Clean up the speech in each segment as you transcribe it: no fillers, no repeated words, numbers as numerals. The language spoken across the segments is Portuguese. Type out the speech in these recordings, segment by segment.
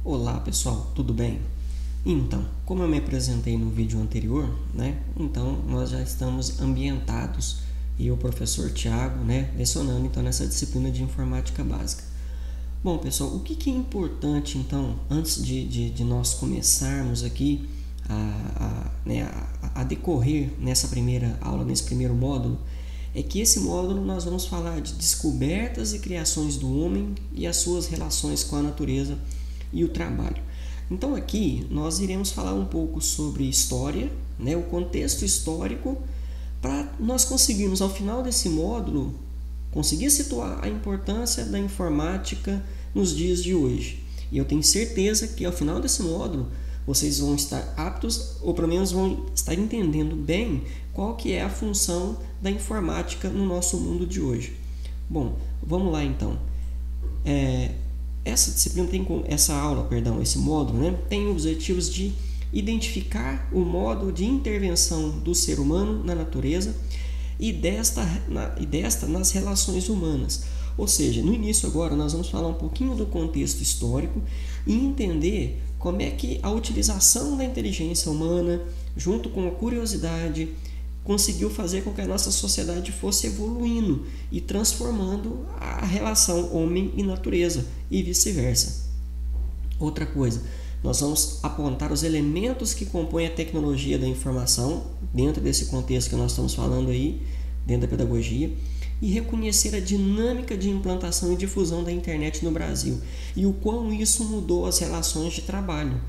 Olá pessoal, tudo bem? Então, como eu me apresentei no vídeo anterior, então nós já estamos ambientados e o professor Tiago, lecionando então nessa disciplina de informática básica. Bom pessoal, o que é importante então, antes de nós começarmos aqui a decorrer nessa primeira aula, nesse primeiro módulo, é que esse módulo nós vamos falar de descobertas e criações do homem e as suas relações com a natureza e o trabalho. Então aqui nós iremos falar um pouco sobre história, o contexto histórico, para nós conseguirmos ao final desse módulo conseguir situar a importância da informática nos dias de hoje. E eu tenho certeza que ao final desse módulo vocês vão estar aptos, ou pelo menos vão estar entendendo bem qual que é a função da informática no nosso mundo de hoje. Bom, vamos lá então. Esse módulo, tem objetivos de identificar o modo de intervenção do ser humano na natureza e desta nas relações humanas. Ou seja, no início agora nós vamos falar um pouquinho do contexto histórico e entender como é que a utilização da inteligência humana, junto com a curiosidade, conseguiu fazer com que a nossa sociedade fosse evoluindo e transformando a relação homem e natureza e vice-versa. Outra coisa, nós vamos apontar os elementos que compõem a tecnologia da informação, dentro desse contexto que nós estamos falando aí, dentro da pedagogia, e reconhecer a dinâmica de implantação e difusão da internet no Brasil e o quão isso mudou as relações de trabalho,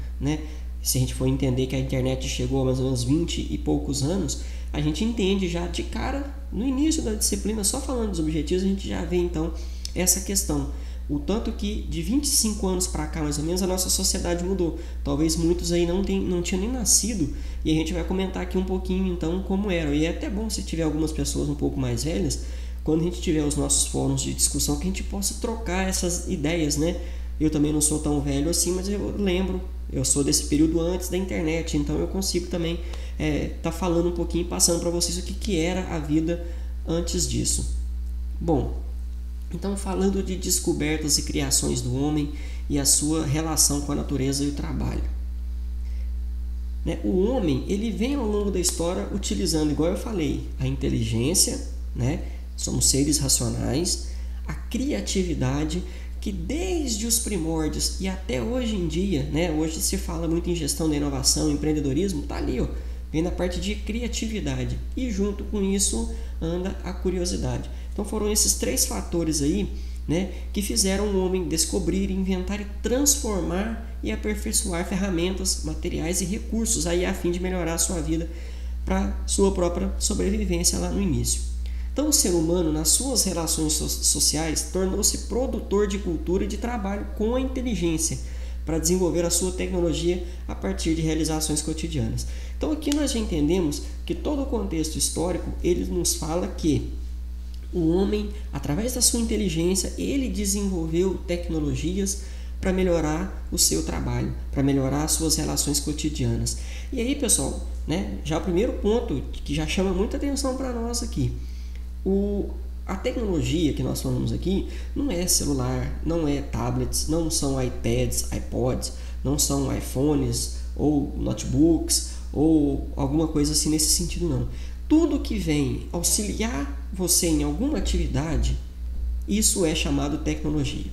Se a gente for entender que a internet chegou há mais ou menos 20 e poucos anos, a gente entende já de cara, no início da disciplina, só falando dos objetivos, a gente já vê então essa questão. O tanto que de 25 anos para cá, mais ou menos, a nossa sociedade mudou. Talvez muitos aí não tinham nem nascido, e a gente vai comentar aqui um pouquinho então como era. E é até bom se tiver algumas pessoas um pouco mais velhas, quando a gente tiver os nossos fóruns de discussão, que a gente possa trocar essas ideias, Eu também não sou tão velho assim, mas eu lembro, eu sou desse período antes da internet, então eu consigo também tá falando um pouquinho, passando para vocês o que era a vida antes disso. Bom, então falando de descobertas e criações do homem e a sua relação com a natureza e o trabalho. O homem, ele vem ao longo da história utilizando, igual eu falei, a inteligência, somos seres racionais, a criatividade, que desde os primórdios e até hoje em dia, hoje se fala muito em gestão da inovação, empreendedorismo, tá ali, vem na parte de criatividade e junto com isso anda a curiosidade. Então foram esses três fatores aí, que fizeram o homem descobrir, inventar e transformar e aperfeiçoar ferramentas, materiais e recursos aí a fim de melhorar a sua vida para sua própria sobrevivência lá no início. Então o ser humano, nas suas relações sociais, tornou-se produtor de cultura e de trabalho com a inteligência para desenvolver a sua tecnologia a partir de realizações cotidianas. Então aqui nós já entendemos que todo o contexto histórico, ele nos fala que o homem, através da sua inteligência, ele desenvolveu tecnologias para melhorar o seu trabalho, para melhorar as suas relações cotidianas. E aí, pessoal, já o primeiro ponto que já chama muita atenção para nós aqui, a tecnologia que nós falamos aqui não é celular, não é tablets, não são iPads, iPods, não são iPhones ou notebooks ou alguma coisa assim nesse sentido não. Tudo que vem auxiliar você em alguma atividade, isso é chamado tecnologia.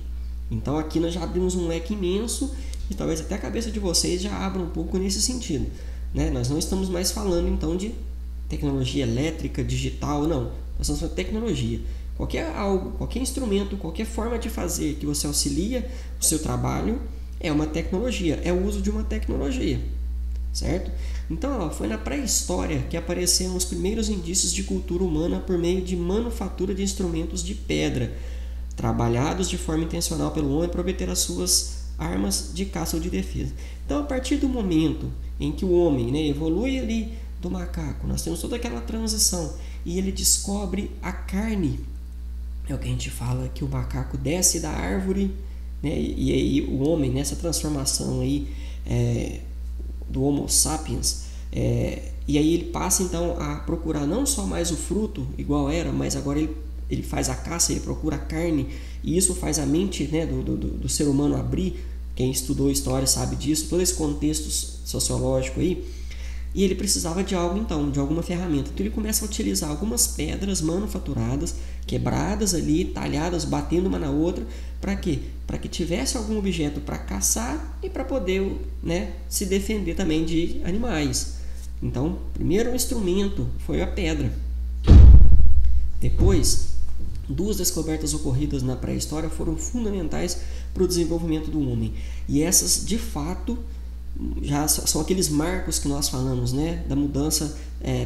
Então aqui nós já abrimos um leque imenso e talvez até a cabeça de vocês já abra um pouco nesse sentido. Nós não estamos mais falando então de tecnologia elétrica, digital, não. Nós estamos falando de tecnologia. Qualquer instrumento, qualquer forma de fazer que você auxilia o seu trabalho é uma tecnologia, é o uso de uma tecnologia, certo? Então, foi na pré-história que apareceram os primeiros indícios de cultura humana por meio de manufatura de instrumentos de pedra, trabalhados de forma intencional pelo homem para obter as suas armas de caça ou de defesa. Então, a partir do momento em que o homem evolui ali do macaco, nós temos toda aquela transição e ele descobre a carne. É o que a gente fala que o macaco desce da árvore, e aí o homem, nessa transformação aí, do Homo sapiens, e aí ele passa então a procurar não só mais o fruto igual era, mas agora ele faz a caça, ele procura a carne, e isso faz a mente do ser humano abrir Quem estudou história sabe disso, todo esse contexto sociológico aí. E ele precisava de algo então, de alguma ferramenta. Então ele começa a utilizar algumas pedras manufaturadas, quebradas ali, talhadas, batendo uma na outra. Para quê? Para que tivesse algum objeto para caçar e para poder, né, se defender também de animais. Então, o primeiro instrumento foi a pedra. Depois, duas descobertas ocorridas na pré-história foram fundamentais para o desenvolvimento do homem. E essas, de fato, já são aqueles marcos que nós falamos, né, da mudança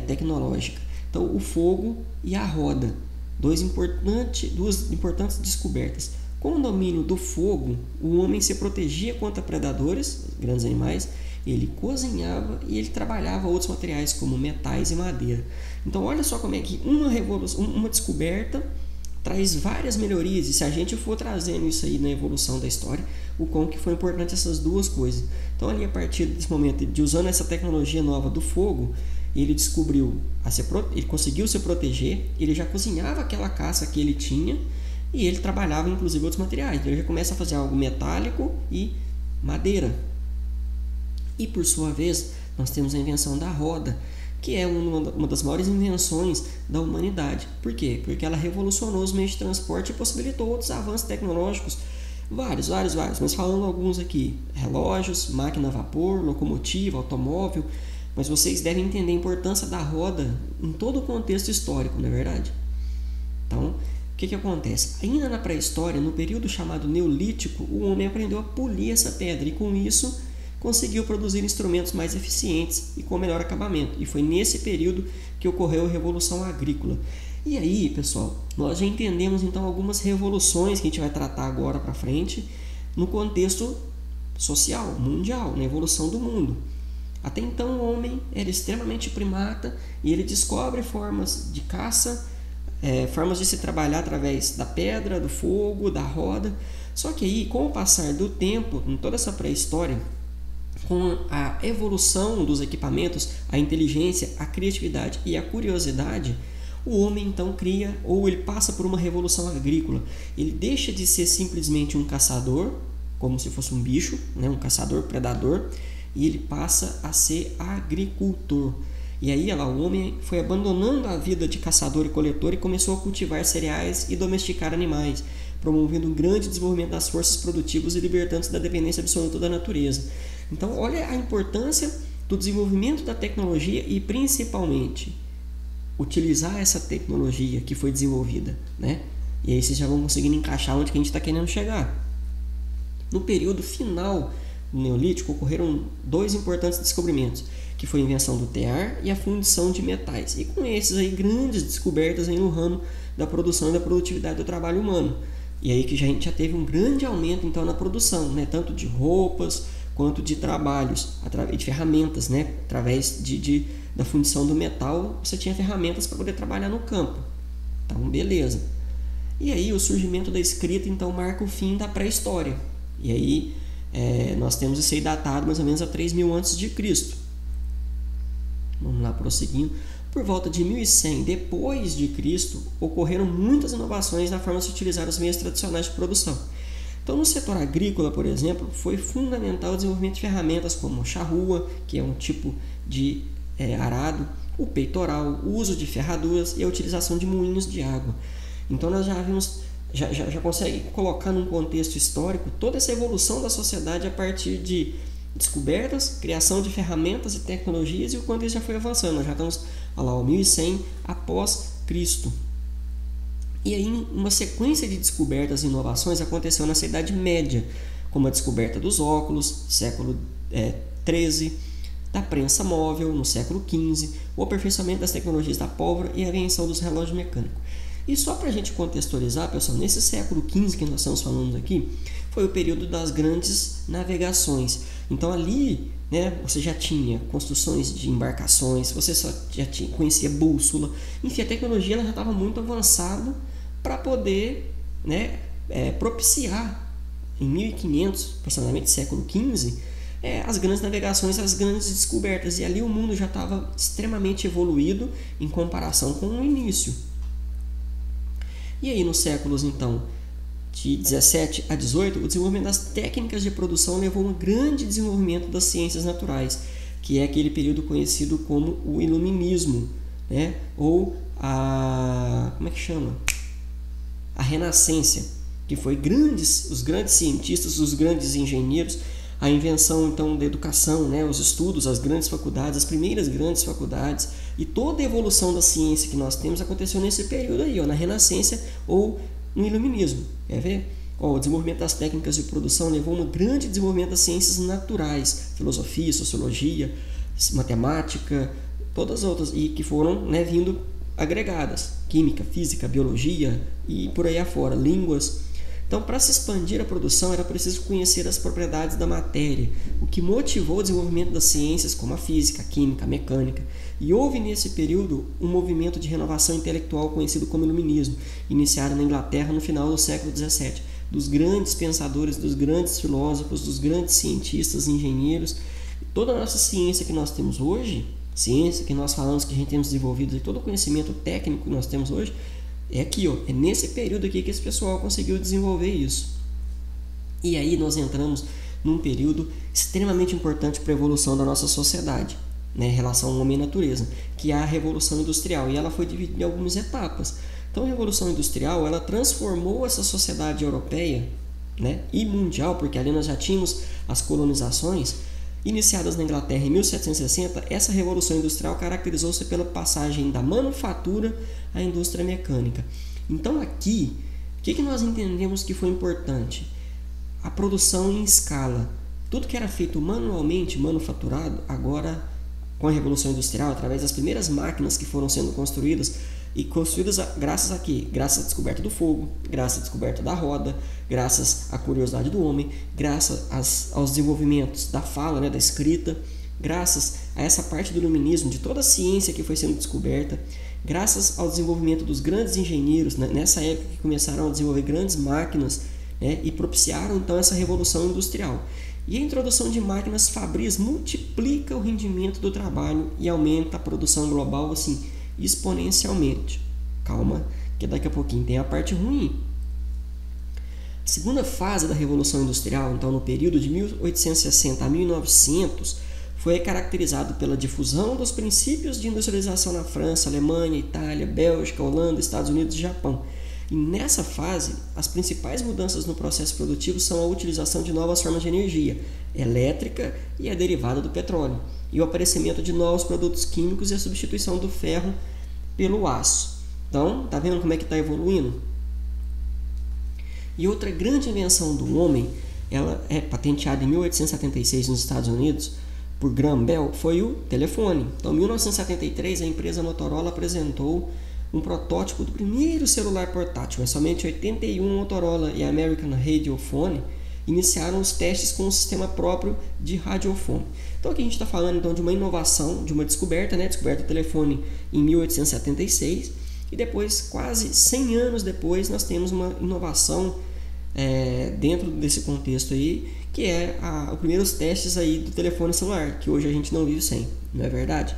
tecnológica. Então, o fogo e a roda, duas importantes descobertas. Com o domínio do fogo, o homem se protegia contra predadores, grandes animais, ele cozinhava e ele trabalhava outros materiais como metais e madeira. Então, olha só como é que uma descoberta traz várias melhorias, e se a gente for trazendo isso aí na evolução da história, o quão que foi importante essas duas coisas. Então, ali a partir desse momento, de usando essa tecnologia nova do fogo, ele ele conseguiu se proteger, ele já cozinhava aquela caça que ele tinha e ele trabalhava inclusive outros materiais. Então, ele já começa a fazer algo metálico e madeira. E por sua vez, nós temos a invenção da roda, que é uma das maiores invenções da humanidade. Por quê? Porque ela revolucionou os meios de transporte e possibilitou outros avanços tecnológicos, vários, mas falando alguns aqui: relógios, máquina a vapor, locomotiva, automóvel. Mas vocês devem entender a importância da roda em todo o contexto histórico, não é verdade? Então, o que acontece? Ainda na pré-história, no período chamado Neolítico, o homem aprendeu a polir essa pedra e com isso conseguiu produzir instrumentos mais eficientes e com melhor acabamento. E foi nesse período que ocorreu a Revolução Agrícola. E aí, pessoal, nós já entendemos então algumas revoluções que a gente vai tratar agora para frente no contexto social, mundial, na evolução do mundo. Até então o homem era extremamente primata e ele descobre formas de caça, formas de se trabalhar através da pedra, do fogo, da roda. Só que aí, com o passar do tempo, em toda essa pré-história, com a evolução dos equipamentos, a inteligência, a criatividade e a curiosidade, o homem então cria, ou ele passa por uma revolução agrícola. Ele deixa de ser simplesmente um caçador, como se fosse um bicho, né, um caçador predador, e ele passa a ser agricultor. E aí o homem foi abandonando a vida de caçador e coletor e começou a cultivar cereais e domesticar animais, promovendo um grande desenvolvimento das forças produtivas e libertando-se da dependência absoluta da natureza. Então, olha a importância do desenvolvimento da tecnologia e, principalmente, utilizar essa tecnologia que foi desenvolvida, né? E aí vocês já vão conseguindo encaixar onde que a gente está querendo chegar. No período final do Neolítico, ocorreram dois importantes descobrimentos, que foi a invenção do tear e a fundição de metais. E com esses aí, grandes descobertas aí no ramo da produção e da produtividade do trabalho humano. E aí que a gente já teve um grande aumento então na produção, né? Tanto de roupas quanto de trabalhos, através de ferramentas, né? Através da fundição do metal, você tinha ferramentas para poder trabalhar no campo. Então, beleza. E aí o surgimento da escrita então marca o fim da pré-história. E aí nós temos isso aí datado mais ou menos a 3.000 a.C. Vamos lá, prosseguindo. Por volta de 1100 depois de Cristo, ocorreram muitas inovações na forma de se utilizar os meios tradicionais de produção. Então, no setor agrícola, por exemplo, foi fundamental o desenvolvimento de ferramentas como a charrua, que é um tipo de arado, o peitoral, o uso de ferraduras e a utilização de moinhos de água. Então, nós já consegue colocar num contexto histórico toda essa evolução da sociedade a partir de descobertas, criação de ferramentas e tecnologias e o quanto isso já foi avançando. Nós já estamos lá, 1100 após Cristo. E aí uma sequência de descobertas e inovações aconteceu na Idade Média, como a descoberta dos óculos, século XIII, da prensa móvel, no século XV, o aperfeiçoamento das tecnologias da pólvora e a invenção dos relógios mecânicos. E só para a gente contextualizar, pessoal, nesse século XV que nós estamos falando aqui, foi o período das grandes navegações. Então ali, né, você já tinha construções de embarcações, você conhecia bússola, enfim, a tecnologia ela já estava muito avançada para poder, né, propiciar em 1500, aproximadamente século XV, as grandes navegações, as grandes descobertas, e ali o mundo já estava extremamente evoluído em comparação com o início. E aí nos séculos então de 17 a 18, o desenvolvimento das técnicas de produção levou a um grande desenvolvimento das ciências naturais, que é aquele período conhecido como o Iluminismo, né? Ou como é que chama? A Renascença, que foi os grandes cientistas, os grandes engenheiros, a invenção então da educação, né? Os estudos, as grandes faculdades, as primeiras grandes faculdades e toda a evolução da ciência que nós temos aconteceu nesse período aí, na Renascença ou no Iluminismo. Quer ver? O desenvolvimento das técnicas de produção levou a um grande desenvolvimento das ciências naturais, filosofia, sociologia, matemática, todas as outras, e que foram, né, vindo agregadas, química, física, biologia e por aí afora, línguas. Então, para se expandir a produção, era preciso conhecer as propriedades da matéria, o que motivou o desenvolvimento das ciências como a física, a química, a mecânica. E houve nesse período um movimento de renovação intelectual conhecido como Iluminismo, iniciado na Inglaterra no final do século XVII, dos grandes pensadores, dos grandes filósofos, dos grandes cientistas, engenheiros. Toda a nossa ciência que nós temos hoje, ciência que nós falamos que a gente tem desenvolvido, e todo o conhecimento técnico que nós temos hoje, é aqui, é nesse período aqui que esse pessoal conseguiu desenvolver isso. E aí nós entramos num período extremamente importante para a evolução da nossa sociedade, né, em relação ao homem e natureza, que é a Revolução Industrial, e ela foi dividida em algumas etapas. Então a Revolução Industrial, ela transformou essa sociedade europeia, né, e mundial, porque ali nós já tínhamos as colonizações, iniciadas na Inglaterra em 1760, essa Revolução Industrial caracterizou-se pela passagem da manufatura à indústria mecânica. Então aqui, o que nós entendemos que foi importante? A produção em escala. Tudo que era feito manualmente, manufaturado, agora com a Revolução Industrial, através das primeiras máquinas que foram sendo construídas, e construídas graças a quê? Graças à descoberta do fogo, graças à descoberta da roda, graças à curiosidade do homem, graças aos desenvolvimentos da fala, né, da escrita, graças a essa parte do iluminismo, de toda a ciência que foi sendo descoberta, graças ao desenvolvimento dos grandes engenheiros, né, nessa época que começaram a desenvolver grandes máquinas, né, e propiciaram então essa revolução industrial. E a introdução de máquinas fabris multiplica o rendimento do trabalho e aumenta a produção global assim exponencialmente. Calma, que daqui a pouquinho tem a parte ruim. A segunda fase da Revolução Industrial, então no período de 1860 a 1900, foi caracterizado pela difusão dos princípios de industrialização na França, Alemanha, Itália, Bélgica, Holanda, Estados Unidos e Japão. E nessa fase, as principais mudanças no processo produtivo são a utilização de novas formas de energia, elétrica e a derivada do petróleo, e o aparecimento de novos produtos químicos e a substituição do ferro pelo aço. Então, tá vendo como é que está evoluindo? E outra grande invenção do homem, ela é patenteada em 1876 nos Estados Unidos por Graham Bell, foi o telefone. Então, em 1973, a empresa Motorola apresentou um protótipo do primeiro celular portátil, mas somente 81 Motorola e a American Radiophone iniciaram os testes com um sistema próprio de radiofone. Então aqui a gente está falando então de uma inovação, de uma descoberta, né? Descoberta do telefone em 1876, e depois, quase 100 anos depois, nós temos uma inovação dentro desse contexto aí, que é os primeiros testes aí do telefone celular, que hoje a gente não vive sem, não é verdade?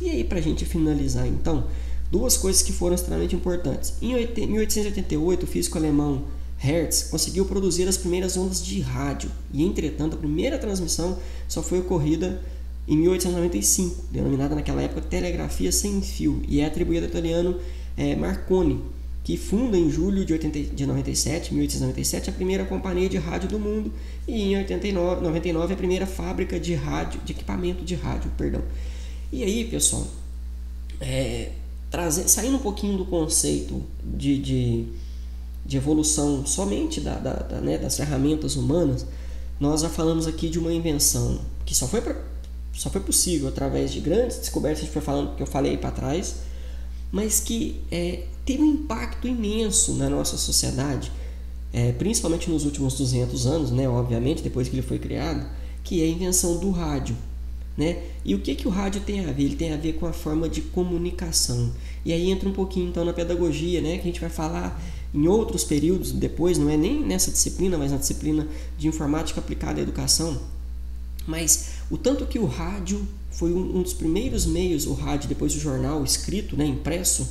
E aí, para a gente finalizar então, duas coisas que foram extremamente importantes. Em 1888, o físico alemão Hertz conseguiu produzir as primeiras ondas de rádio, e entretanto a primeira transmissão só foi ocorrida em 1895, denominada naquela época telegrafia sem fio, e é atribuída ao italiano Marconi, que funda em julho de 1897, a primeira companhia de rádio do mundo, e em 99 a primeira fábrica de equipamento de rádio. E aí, pessoal, saindo um pouquinho do conceito de evolução somente das ferramentas humanas, nós já falamos aqui de uma invenção que só foi possível através de grandes descobertas, a gente foi falando, que eu falei para trás, mas que teve um impacto imenso na nossa sociedade, principalmente nos últimos 200 anos, né, obviamente, depois que ele foi criado, que é a invenção do rádio. Né? E o que o rádio tem a ver? Ele tem a ver com a forma de comunicação. E aí entra um pouquinho então na pedagogia, né? Que a gente vai falar em outros períodos depois, não é nem nessa disciplina, mas na disciplina de informática aplicada à educação. Mas o tanto que o rádio foi um dos primeiros meios, o rádio, depois o jornal escrito, né, impresso,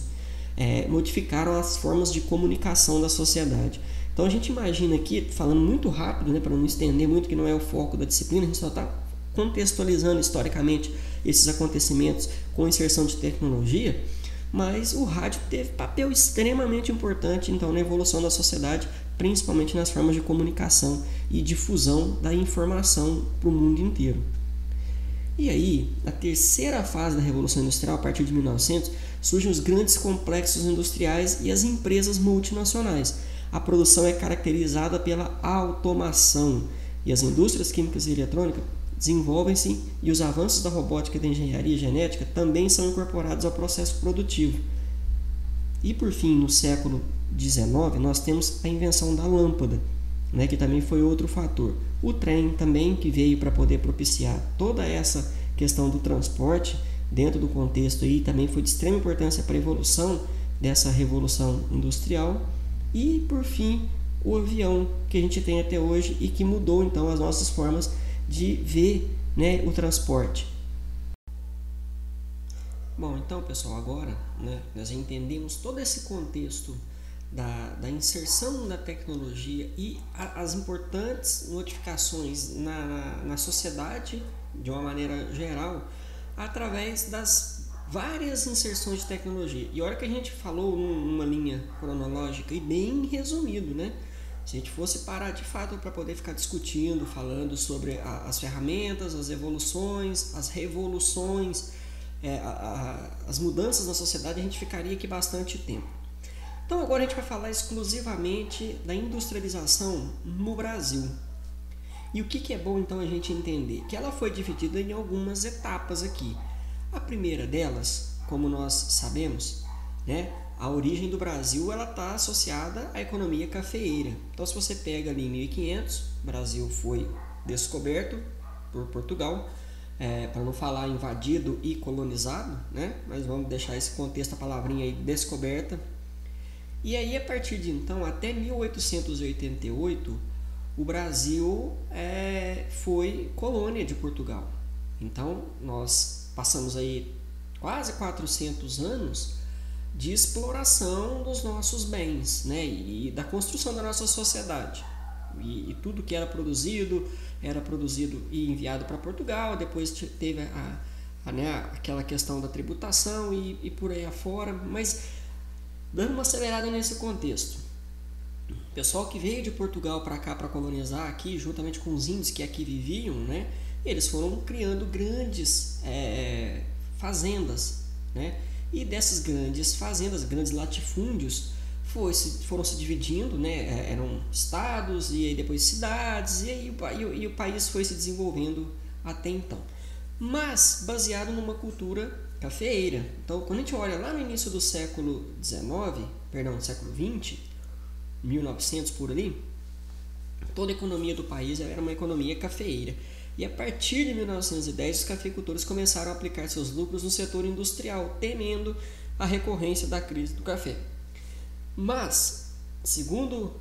modificaram as formas de comunicação da sociedade. Então a gente imagina aqui, falando muito rápido, né, para não estender muito, que não é o foco da disciplina, a gente só está contextualizando historicamente esses acontecimentos com inserção de tecnologia, mas o rádio teve papel extremamente importante então na evolução da sociedade, principalmente nas formas de comunicação e difusão da informação para o mundo inteiro. E aí, na terceira fase da Revolução Industrial, a partir de 1900, surgem os grandes complexos industriais e as empresas multinacionais. A produção é caracterizada pela automação e as indústrias químicas e eletrônicas desenvolvem-se e os avanços da robótica e da engenharia genética também são incorporados ao processo produtivo. E por fim, no século XIX, nós temos a invenção da lâmpada, né, que também foi outro fator. O trem também, que veio para poder propiciar toda essa questão do transporte dentro do contexto aí, também foi de extrema importância para a evolução dessa revolução industrial. E por fim, o avião que a gente tem até hoje e que mudou então as nossas formas de ver, né, o transporte. Bom, então pessoal, agora, né, nós entendemos todo esse contexto da inserção da tecnologia e as importantes modificações na sociedade de uma maneira geral através das várias inserções de tecnologia. E a hora que a gente falou numa linha cronológica e bem resumido, né? Se a gente fosse parar de fato para poder ficar discutindo, falando sobre as ferramentas, as evoluções, as revoluções, as mudanças na sociedade, a gente ficaria aqui bastante tempo. Então agora a gente vai falar exclusivamente da industrialização no Brasil. E o que é bom então a gente entender? Que ela foi dividida em algumas etapas aqui. A primeira delas, como nós sabemos, né, a origem do Brasil está associada à economia cafeeira. Então se você pega ali em 1500, o Brasil foi descoberto por Portugal, para não falar invadido e colonizado, né? Mas vamos deixar esse contexto, a palavrinha aí, descoberta. E aí, a partir de então, até 1888, o Brasil foi colônia de Portugal. Então, nós passamos aí quase 400 anos de exploração dos nossos bens, né? E da construção da nossa sociedade. E tudo que era produzido e enviado para Portugal. Depois teve aquela questão da tributação e por aí afora. Mas dando uma acelerada nesse contexto, o pessoal que veio de Portugal para cá para colonizar aqui, juntamente com os índios que aqui viviam, né, eles foram criando grandes fazendas, né, e dessas grandes fazendas, grandes latifúndios, foram se dividindo, né, eram estados e aí depois cidades, e aí o país foi se desenvolvendo até então, mas baseado numa cultura cafeeira. Então, quando a gente olha lá no início do século XX, 1900 por ali, toda a economia do país era uma economia cafeeira. E a partir de 1910, os cafeicultores começaram a aplicar seus lucros no setor industrial, temendo a recorrência da crise do café. Mas, segundo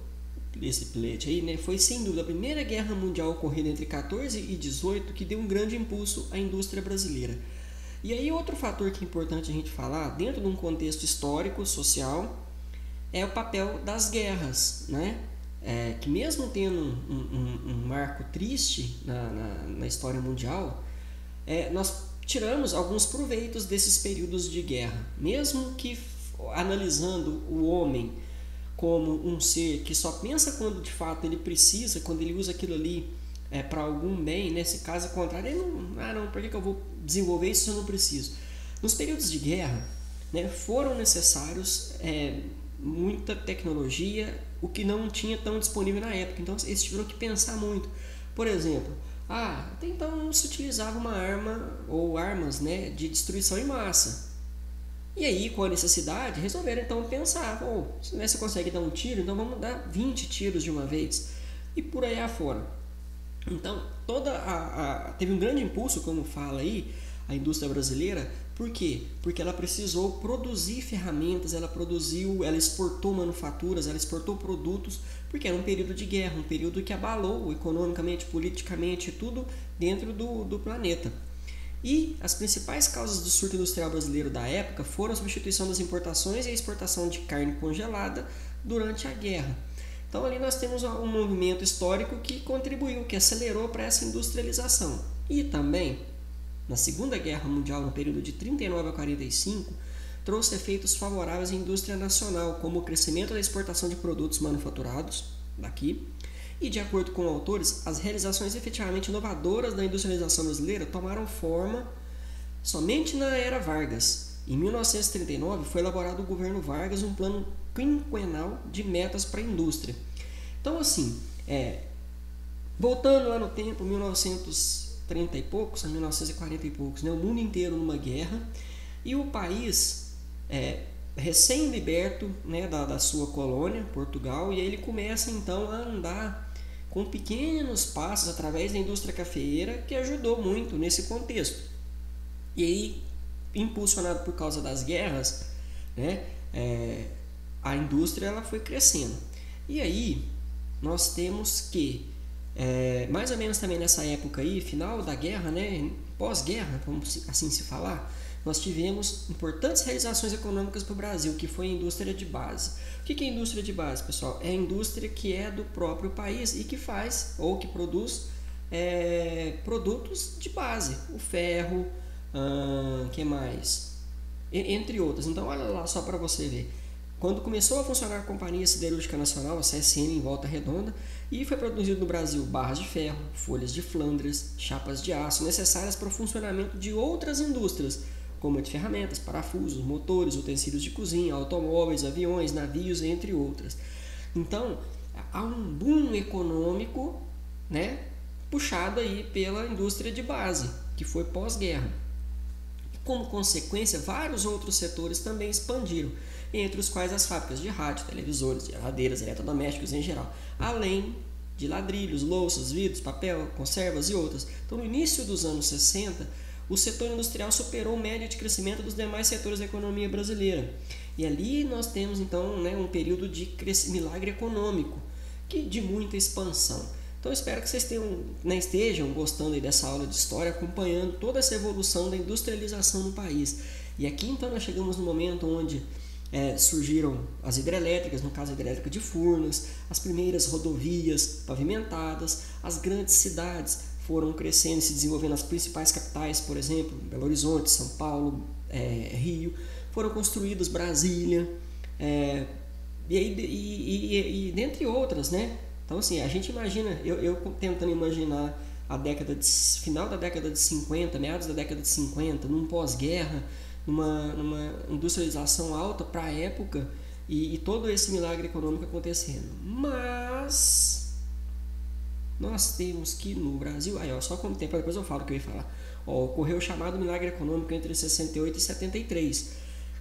esse plete aí, né, foi sem dúvida a Primeira Guerra Mundial ocorrida entre 14 e 18 que deu um grande impulso à indústria brasileira. E aí outro fator que é importante a gente falar, dentro de um contexto histórico, social, é o papel das guerras, né? Que mesmo tendo um marco triste na história mundial, nós tiramos alguns proveitos desses períodos de guerra. Mesmo que analisando o homem como um ser que só pensa quando de fato ele precisa, quando ele usa aquilo ali para algum bem, nesse caso contrário, ele não, por que eu vou desenvolver isso se eu não preciso? Nos períodos de guerra, né, foram necessários muita tecnologia, o que não tinha tão disponível na época, então eles tiveram que pensar muito. Por exemplo, até então não se utilizava uma arma ou armas, né, de destruição em massa. E aí, com a necessidade, resolveram então pensar, se você consegue dar um tiro, então vamos dar 20 tiros de uma vez, e por aí afora. Então, teve um grande impulso, como fala aí, a indústria brasileira. Por quê? Porque ela precisou produzir ferramentas, ela exportou manufaturas, ela exportou produtos, porque era um período de guerra, um período que abalou economicamente, politicamente, tudo dentro do planeta. E as principais causas do surto industrial brasileiro da época foram a substituição das importações e a exportação de carne congelada durante a guerra. Então ali nós temos um movimento histórico que contribuiu, que acelerou para essa industrialização. E também, na Segunda Guerra Mundial, no período de 39 a 45, trouxe efeitos favoráveis à indústria nacional, como o crescimento da exportação de produtos manufaturados daqui, e de acordo com autores, as realizações efetivamente inovadoras da industrialização brasileira tomaram forma somente na era Vargas. Em 1939 foi elaborado o governo Vargas um plano quinquenal de metas para a indústria. Então assim, voltando lá no tempo, 1930 e poucos a 1940 e poucos, né, o mundo inteiro numa guerra, e o país recém-liberto, né, da sua colônia, Portugal, e ele começa então a andar com pequenos passos através da indústria cafeeira, que ajudou muito nesse contexto. E aí, impulsionado por causa das guerras, né, a indústria ela foi crescendo. E aí nós temos que, mais ou menos também nessa época aí, final da guerra, né, pós-guerra, vamos assim se falar, nós tivemos importantes realizações econômicas para o Brasil, que foi a indústria de base. O que é a indústria de base, pessoal? É a indústria que é do próprio país e que faz ou que produz produtos de base, o ferro, que mais? Entre outras. Então olha lá só para você ver. Quando começou a funcionar a Companhia Siderúrgica Nacional, a CSN, em Volta Redonda, e foi produzido no Brasil barras de ferro, folhas de Flandres, chapas de aço, necessárias para o funcionamento de outras indústrias, como a de ferramentas, parafusos, motores, utensílios de cozinha, automóveis, aviões, navios, entre outras. Então, há um boom econômico, né, puxado aí pela indústria de base, que foi pós-guerra. Como consequência, vários outros setores também expandiram, entre os quais as fábricas de rádio, televisores, geladeiras, eletrodomésticos em geral, além de ladrilhos, louças, vidros, papel, conservas e outras. Então, no início dos anos 60, o setor industrial superou a média de crescimento dos demais setores da economia brasileira. E ali nós temos, então, né, um período de milagre econômico, de muita expansão. Então, eu espero que vocês estejam gostando aí dessa aula de história, acompanhando toda essa evolução da industrialização no país. E aqui, então, nós chegamos no momento onde surgiram as hidrelétricas, no caso a hidrelétrica de Furnas, as primeiras rodovias pavimentadas, as grandes cidades foram crescendo e se desenvolvendo, as principais capitais, por exemplo, Belo Horizonte, São Paulo, Rio, foram construídas, Brasília, e dentre outras, né? Então assim, a gente imagina, eu tentando imaginar final da década de 50, meados da década de 50, num pós-guerra, numa industrialização alta para a época e todo esse milagre econômico acontecendo. Mas nós temos que no Brasil, só como tempo, depois eu falo o que eu ia falar, ocorreu o chamado milagre econômico entre 68 e 73,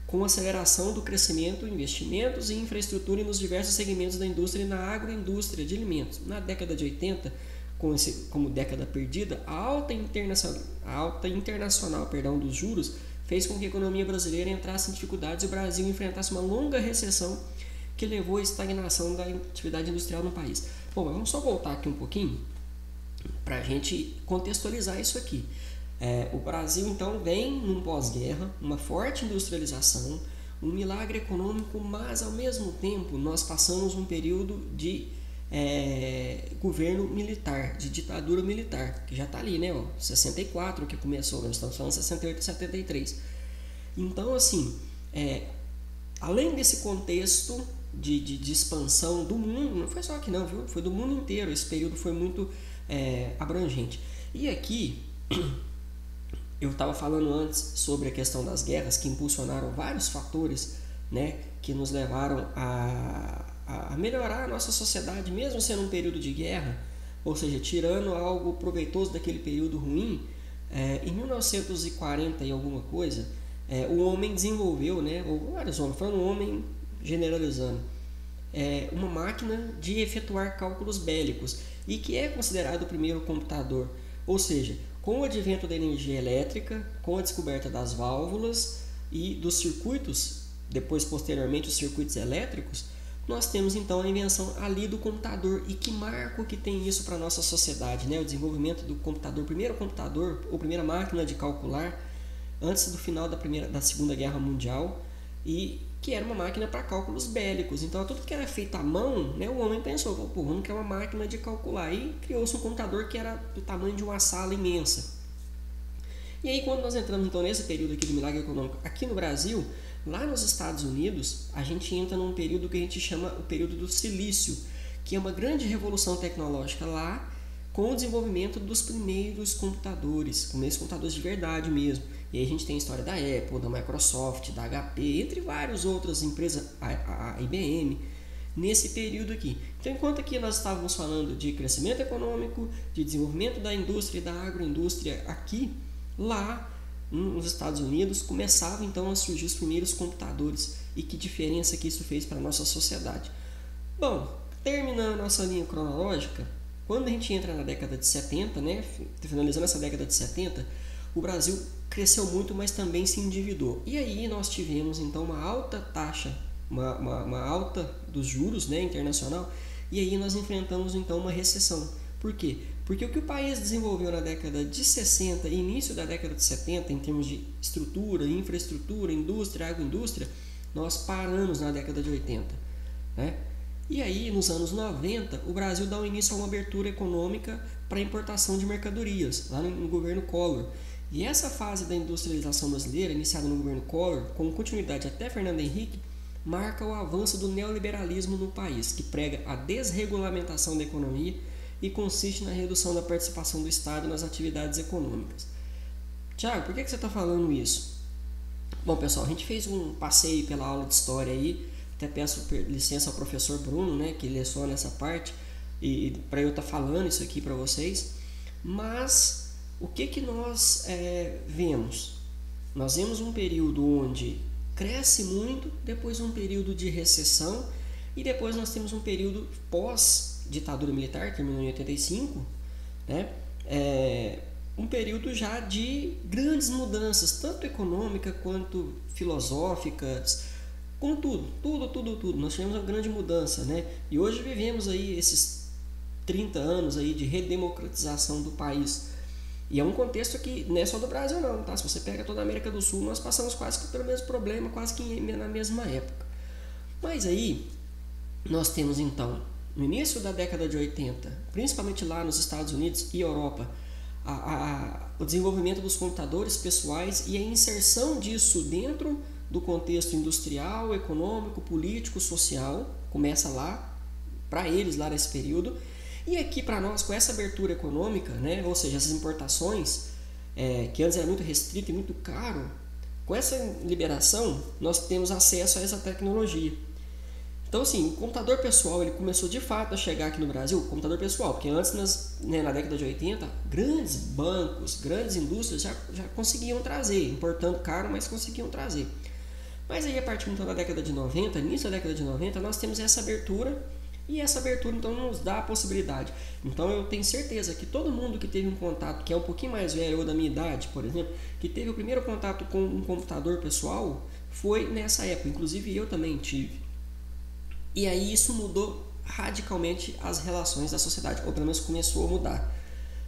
com aceleração do crescimento, investimentos e infraestrutura nos diversos segmentos da indústria e na agroindústria de alimentos. Na década de 80, como década perdida, a alta internacional dos juros fez com que a economia brasileira entrasse em dificuldades e o Brasil enfrentasse uma longa recessão que levou à estagnação da atividade industrial no país. Bom, vamos só voltar aqui um pouquinho para a gente contextualizar isso aqui. O Brasil, então, vem num pós-guerra, uma forte industrialização, um milagre econômico, mas, ao mesmo tempo, nós passamos um período de governo militar, de ditadura militar, que já está ali, né? 64 que começou, nós estamos falando 68 e 73. Então, assim, além desse contexto de expansão do mundo, não foi só aqui não, viu? Foi do mundo inteiro, esse período foi muito abrangente. E aqui, eu estava falando antes sobre a questão das guerras, que impulsionaram vários fatores, né, que nos levaram a melhorar a nossa sociedade, mesmo sendo um período de guerra, ou seja, tirando algo proveitoso daquele período ruim. Em 1940 e alguma coisa, o homem desenvolveu, né, ou vários homens, falando homem generalizando, uma máquina de efetuar cálculos bélicos, e que é considerado o primeiro computador. Ou seja, com o advento da energia elétrica, com a descoberta das válvulas e dos circuitos, depois posteriormente os circuitos elétricos, nós temos então a invenção ali do computador. E que marco que tem isso para a nossa sociedade, né? O desenvolvimento do computador, o primeiro computador, ou primeira máquina de calcular, antes do final da Segunda Guerra Mundial, e que era uma máquina para cálculos bélicos. Então, tudo que era feito à mão, né, o homem pensou, pô, vamos criar uma máquina de calcular. E criou-se um computador que era do tamanho de uma sala imensa. E aí, quando nós entramos então nesse período aqui do milagre econômico aqui no Brasil, lá nos Estados Unidos, a gente entra num período que a gente chama o período do silício, que é uma grande revolução tecnológica lá, com o desenvolvimento dos primeiros computadores, primeiros computadores de verdade mesmo. E aí a gente tem a história da Apple, da Microsoft, da HP, entre várias outras empresas, a IBM, nesse período aqui. Então, enquanto aqui nós estávamos falando de crescimento econômico, de desenvolvimento da indústria e da agroindústria aqui, lá nos Estados Unidos começavam então a surgir os primeiros computadores. E que diferença que isso fez para a nossa sociedade. Bom, terminando a nossa linha cronológica, quando a gente entra na década de 70, né, finalizando essa década de 70, o Brasil cresceu muito, mas também se endividou. E aí nós tivemos então uma alta taxa, uma alta dos juros, né, internacional, e aí nós enfrentamos então uma recessão. Por quê? Porque o que o país desenvolveu na década de 60 e início da década de 70, em termos de estrutura, infraestrutura, indústria, agroindústria, nós paramos na década de 80, né? E aí, nos anos 90, o Brasil dá o início a uma abertura econômica para a importação de mercadorias, lá no governo Collor. E essa fase da industrialização brasileira, iniciada no governo Collor, com continuidade até Fernando Henrique, marca o avanço do neoliberalismo no país, que prega a desregulamentação da economia e consiste na redução da participação do Estado nas atividades econômicas. Tiago, por que você está falando isso? Bom, pessoal, a gente fez um passeio pela aula de História aí, até peço licença ao professor Bruno, né, que leciona essa parte, e para eu estar falando isso aqui para vocês. Mas o que nós vemos? Nós vemos um período onde cresce muito, depois um período de recessão, e depois nós temos um período pós-ditadura militar, que terminou em 85, né? Um período já de grandes mudanças, tanto econômicas quanto filosóficas, com tudo. Nós tivemos uma grande mudança, né? E hoje vivemos aí esses 30 anos aí de redemocratização do país. E é um contexto que não é só do Brasil não, tá? Se você pega toda a América do Sul, nós passamos quase que pelo mesmo problema, quase que na mesma época. Mas aí, nós temos então, no início da década de 80, principalmente lá nos Estados Unidos e Europa, o desenvolvimento dos computadores pessoais e a inserção disso dentro do contexto industrial, econômico, político, social, começa lá, para eles lá nesse período, e aqui para nós, com essa abertura econômica, né, ou seja, essas importações, que antes era muito restrito e muito caro, com essa liberação, nós temos acesso a essa tecnologia. Então, assim, o computador pessoal ele começou de fato a chegar aqui no Brasil, o computador pessoal, porque antes, na década de 80, grandes bancos, grandes indústrias já conseguiam trazer, importando caro, mas conseguiam trazer. Mas aí, a partir então da década de 90, início da década de 90, nós temos essa abertura, e essa abertura então nos dá a possibilidade. Então eu tenho certeza que todo mundo que teve um contato, que é um pouquinho mais velho ou da minha idade, por exemplo, que teve o primeiro contato com um computador pessoal, foi nessa época, inclusive eu também tive. E aí isso mudou radicalmente as relações da sociedade, ou pelo menos começou a mudar,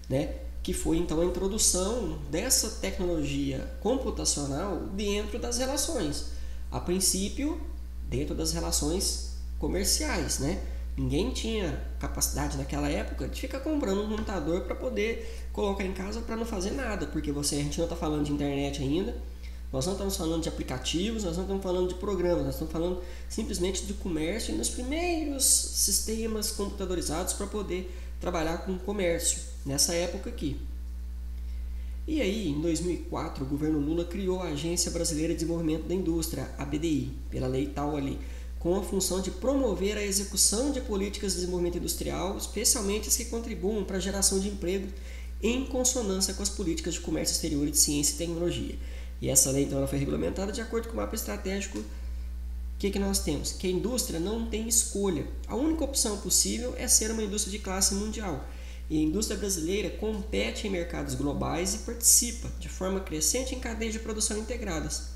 né? Que foi então a introdução dessa tecnologia computacional dentro das relações. A princípio, dentro das relações comerciais, né? Ninguém tinha capacidade naquela época de ficar comprando um computador para poder colocar em casa para não fazer nada, porque a gente não está falando de internet ainda, nós não estamos falando de aplicativos, nós não estamos falando de programas, nós estamos falando simplesmente de comércio e nos primeiros sistemas computadorizados para poder trabalhar com comércio, nessa época aqui. E aí, em 2004, o governo Lula criou a Agência Brasileira de Desenvolvimento da Indústria, a BDI, pela lei tal ali, com a função de promover a execução de políticas de desenvolvimento industrial, especialmente as que contribuam para a geração de emprego em consonância com as políticas de comércio exterior e de ciência e tecnologia. E essa lei então ela foi regulamentada de acordo com o mapa estratégico. O que nós temos? Que a indústria não tem escolha. A única opção possível é ser uma indústria de classe mundial. E a indústria brasileira compete em mercados globais e participa de forma crescente em cadeias de produção integradas.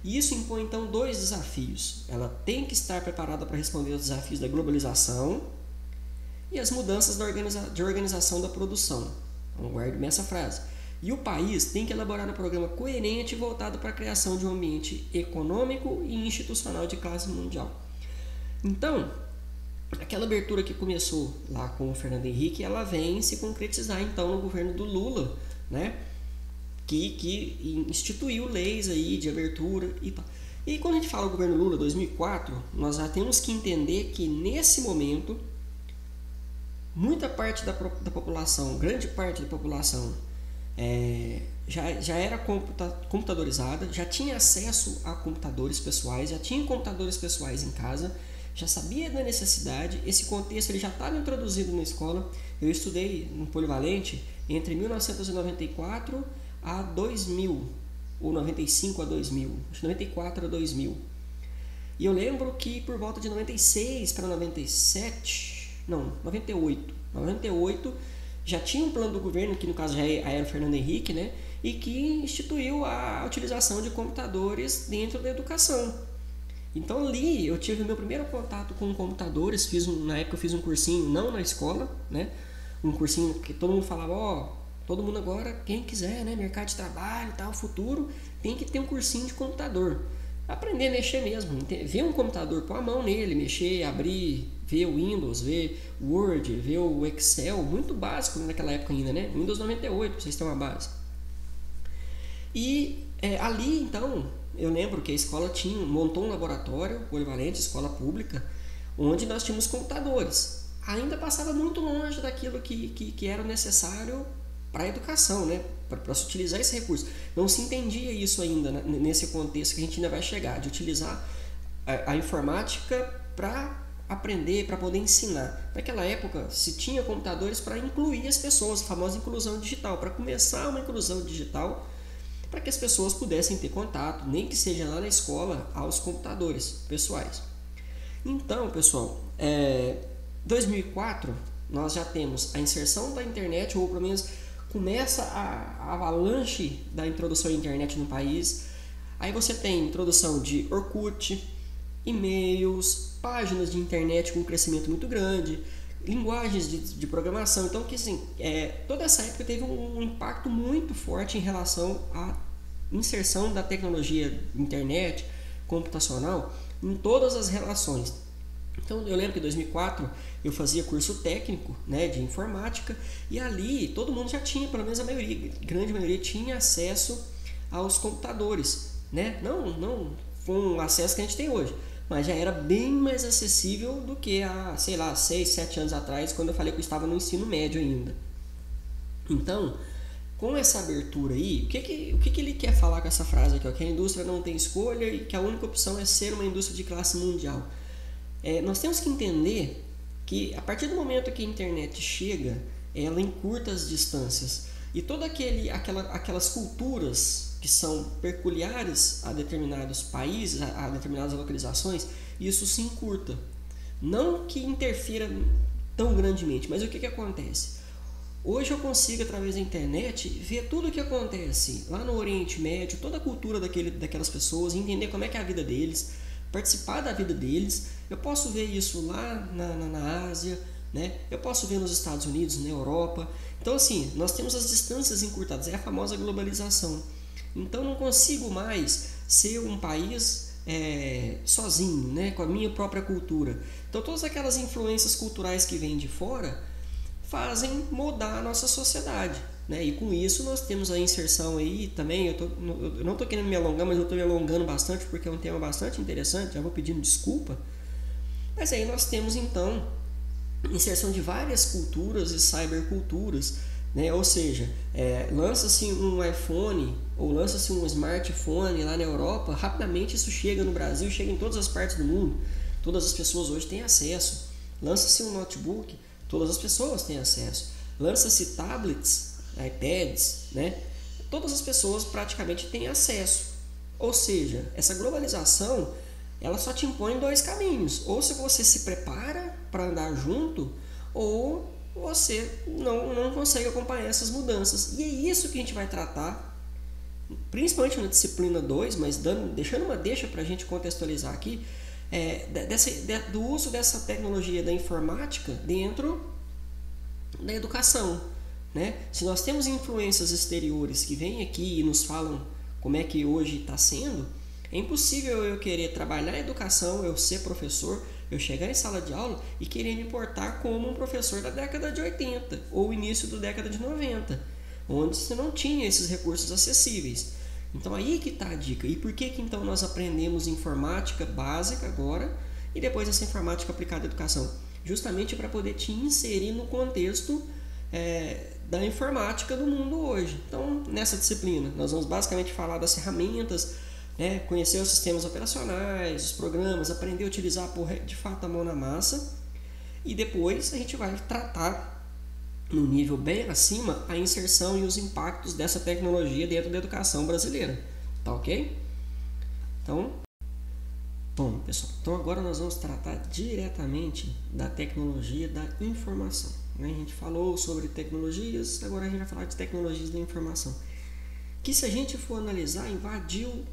E isso impõe então dois desafios. Ela tem que estar preparada para responder aos desafios da globalização e as mudanças de organização da produção. Então, guarde bem essa frase. E o país tem que elaborar um programa coerente e voltado para a criação de um ambiente econômico e institucional de classe mundial. Então, aquela abertura que começou lá com o Fernando Henrique, ela vem se concretizar então no governo do Lula, né? Que instituiu leis aí de abertura e tal. E quando a gente fala do governo Lula 2004, nós já temos que entender que nesse momento muita parte da população, grande parte da população já era computadorizada, já tinha acesso a computadores pessoais, já tinha computadores pessoais em casa, já sabia da necessidade. Esse contexto ele já estava introduzido na escola. Eu estudei no Polivalente entre 1994 a 2000, ou 95 a 2000, acho que 94 a 2000. E eu lembro que por volta de 96 para 98 já tinha um plano do governo, que no caso já era o Fernando Henrique, né? E que instituiu a utilização de computadores dentro da educação. Então ali eu tive o meu primeiro contato com computadores, na época eu fiz um cursinho, não na escola, né? Um cursinho que todo mundo falava, todo mundo agora, quem quiser, né? Mercado de trabalho e tal, futuro, tem que ter um cursinho de computador. Aprender a mexer mesmo, ver um computador, pôr a mão nele, mexer, abrir, ver o Windows, ver o Word, ver o Excel, muito básico naquela época ainda, né? Windows 98, pra vocês terem uma base. E ali, então, eu lembro que a escola montou um laboratório polivalente, escola pública, onde nós tínhamos computadores. Ainda passava muito longe daquilo que era necessário para a educação, né? Para se utilizar esse recurso. Não se entendia isso ainda, né? Nesse contexto que a gente ainda vai chegar, de utilizar a informática para aprender, para poder ensinar. Naquela época se tinha computadores para incluir as pessoas, a famosa inclusão digital, para começar uma inclusão digital, para que as pessoas pudessem ter contato, nem que seja lá na escola, aos computadores pessoais. Então, pessoal, 2004 nós já temos a inserção da internet, ou pelo menos começa a avalanche da introdução à internet no país. Aí você tem introdução de Orkut, e-mails, páginas de internet com um crescimento muito grande, linguagens de programação. Então, que assim, toda essa época teve um impacto muito forte em relação à inserção da tecnologia internet, computacional, em todas as relações. Então eu lembro que em 2004 eu fazia curso técnico, né, de informática, e ali todo mundo já tinha, pelo menos a grande maioria tinha acesso aos computadores, né? Não foi um acesso que a gente tem hoje, mas já era bem mais acessível do que há, 6, 7 anos atrás, quando eu falei que eu estava no ensino médio ainda. Então, com essa abertura aí, o que ele quer falar com essa frase aqui? Que a indústria não tem escolha e que a única opção é ser uma indústria de classe mundial. Nós temos que entender que a partir do momento que a internet chega, ela encurta as distâncias. E todas aquelas culturas que são peculiares a determinados países, a determinadas localizações, isso se encurta. Não que interfira tão grandemente, mas o que acontece? Hoje eu consigo, através da internet, ver tudo o que acontece lá no Oriente Médio, toda a cultura daquelas pessoas, entender como é que é a vida deles, participar da vida deles. Eu posso ver isso lá na Ásia, né? Eu posso ver nos Estados Unidos, na Europa. Então, assim, nós temos as distâncias encurtadas, é a famosa globalização. Então, não consigo mais ser um país sozinho, né? Com a minha própria cultura. Então, todas aquelas influências culturais que vêm de fora fazem mudar a nossa sociedade, né? E com isso nós temos a inserção aí também. Eu não estou querendo me alongar, mas eu estou me alongando bastante porque é um tema bastante interessante, já vou pedindo desculpa. Mas aí nós temos então inserção de várias culturas e cyberculturas, né? Ou seja, lança-se um iPhone ou lança-se um smartphone lá na Europa, rapidamente isso chega no Brasil, chega em todas as partes do mundo, todas as pessoas hoje têm acesso. Lança-se um notebook, todas as pessoas têm acesso. Lança-se tablets, iPads, né? Todas as pessoas praticamente têm acesso. Ou seja, essa globalização ela só te impõe dois caminhos. Ou se você se prepara para andar junto, ou você não consegue acompanhar essas mudanças. E é isso que a gente vai tratar, principalmente na disciplina 2, mas deixando uma deixa para a gente contextualizar aqui, do uso dessa tecnologia da informática dentro da educação, né? Se nós temos influências exteriores que vêm aqui e nos falam como é que hoje está sendo, é impossível eu querer trabalhar a educação, eu ser professor, eu chegar em sala de aula e querer me portar como um professor da década de 80 ou início da década de 90, onde você não tinha esses recursos acessíveis. Então aí que está a dica. E por que então nós aprendemos informática básica agora e depois essa informática aplicada à educação? Justamente para poder te inserir no contexto da informática do mundo hoje. Então, nessa disciplina, nós vamos basicamente falar das ferramentas, conhecer os sistemas operacionais, os programas, aprender a utilizar de fato a mão na massa, e depois a gente vai tratar no nível bem acima a inserção e os impactos dessa tecnologia dentro da educação brasileira. Tá ok? Então, bom, pessoal, então agora nós vamos tratar diretamente da tecnologia da informação. A gente falou sobre tecnologias, agora a gente vai falar de tecnologias da informação, que, se a gente for analisar, invadiu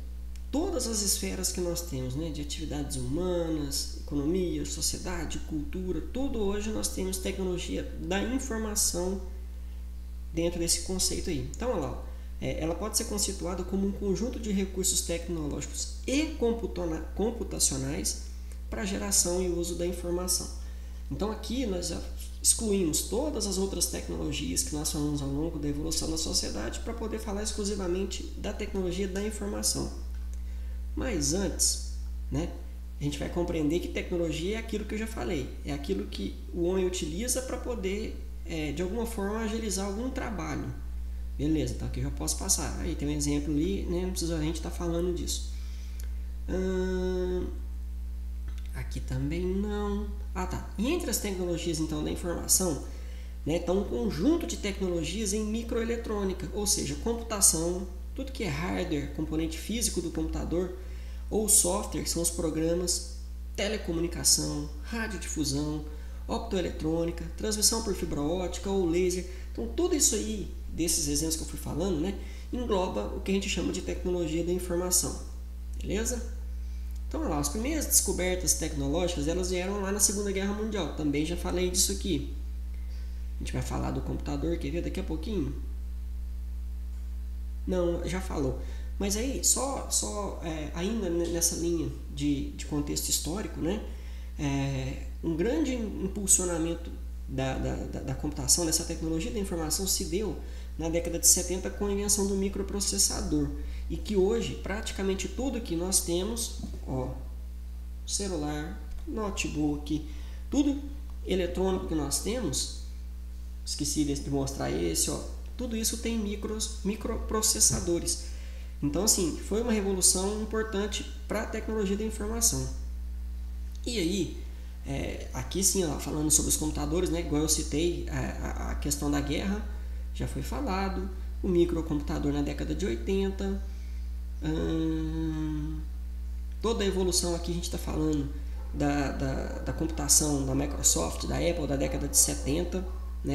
todas as esferas que nós temos, de atividades humanas, economia, sociedade, cultura, tudo. Hoje nós temos tecnologia da informação dentro desse conceito aí. Então, olha lá, ela pode ser constituída como um conjunto de recursos tecnológicos e computacionais para a geração e uso da informação. Então, aqui nós já excluímos todas as outras tecnologias que nós falamos ao longo da evolução da sociedade para poder falar exclusivamente da tecnologia da informação. Mas antes, a gente vai compreender que tecnologia é aquilo que eu já falei, é aquilo que o homem utiliza para poder, de alguma forma, agilizar algum trabalho. Beleza, então aqui eu já posso passar. Aí tem um exemplo ali, não precisa a gente estar falando disso. Aqui também não. Tá. E entre as tecnologias então da informação, está um conjunto de tecnologias em microeletrônica, ou seja, computação, tudo que é hardware, componente físico do computador, ou software, que são os programas, telecomunicação, radiodifusão, optoeletrônica, transmissão por fibra ótica ou laser. Então tudo isso aí, desses exemplos que eu fui falando, engloba o que a gente chama de tecnologia da informação. Beleza? Então, olha lá, as primeiras descobertas tecnológicas, elas vieram lá na Segunda Guerra Mundial. Também já falei disso aqui. A gente vai falar do computador, quer ver daqui a pouquinho? Não, já falou. Mas aí, ainda nessa linha de contexto histórico, um grande impulsionamento da computação, dessa tecnologia da informação, se deu na década de 70 com a invenção do microprocessador. E que hoje, praticamente tudo que nós temos, celular, notebook, tudo eletrônico que nós temos, esqueci de mostrar esse, tudo isso tem microprocessadores. Então, assim, foi uma revolução importante para a tecnologia da informação. E aí, aqui sim, falando sobre os computadores, igual eu citei, a questão da guerra já foi falado, o microcomputador na década de 80, toda a evolução aqui a gente está falando da computação da Microsoft, da Apple, da década de 70,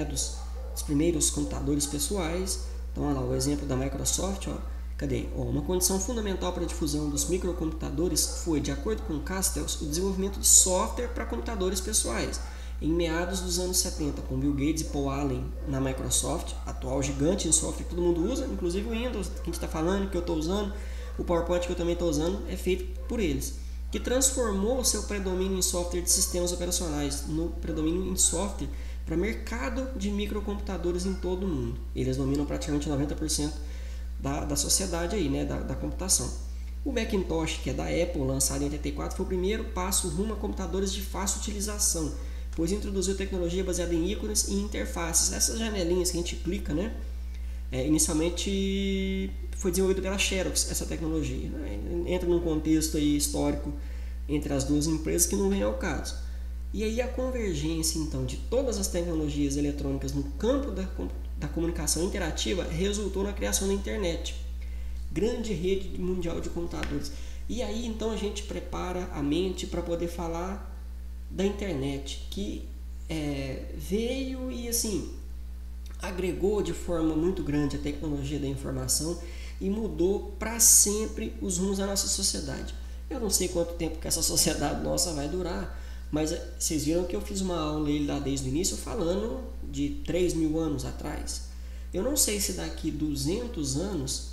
dos primeiros computadores pessoais. Então, olha lá, o exemplo da Microsoft, cadê? Uma condição fundamental para a difusão dos microcomputadores foi, de acordo com Castells, o desenvolvimento de software para computadores pessoais. Em meados dos anos 70, com Bill Gates e Paul Allen na Microsoft, atual gigante em software que todo mundo usa, inclusive o Windows, que a gente está falando, que eu estou usando, o PowerPoint que eu também estou usando, é feito por eles, que transformou o seu predomínio em software de sistemas operacionais no predomínio em software para mercado de microcomputadores em todo o mundo. Eles dominam praticamente 90% da sociedade aí, da computação. O Macintosh, que é da Apple, lançado em 84, foi o primeiro passo rumo a computadores de fácil utilização, pois introduziu tecnologia baseada em ícones e interfaces. Essas janelinhas que a gente clica, inicialmente foi desenvolvido pela Xerox, essa tecnologia. Entra num contexto aí histórico entre as duas empresas que não vem ao caso. E aí a convergência, então, de todas as tecnologias eletrônicas no campo da comunicação interativa resultou na criação da internet, grande rede mundial de computadores. E aí, então, a gente prepara a mente para poder falar da internet, que veio e, assim, agregou de forma muito grande a tecnologia da informação e mudou para sempre os rumos da nossa sociedade. Eu não sei quanto tempo que essa sociedade nossa vai durar, mas vocês viram que eu fiz uma aula lá desde o início falando de 3.000 anos atrás. Eu não sei se daqui 200 anos,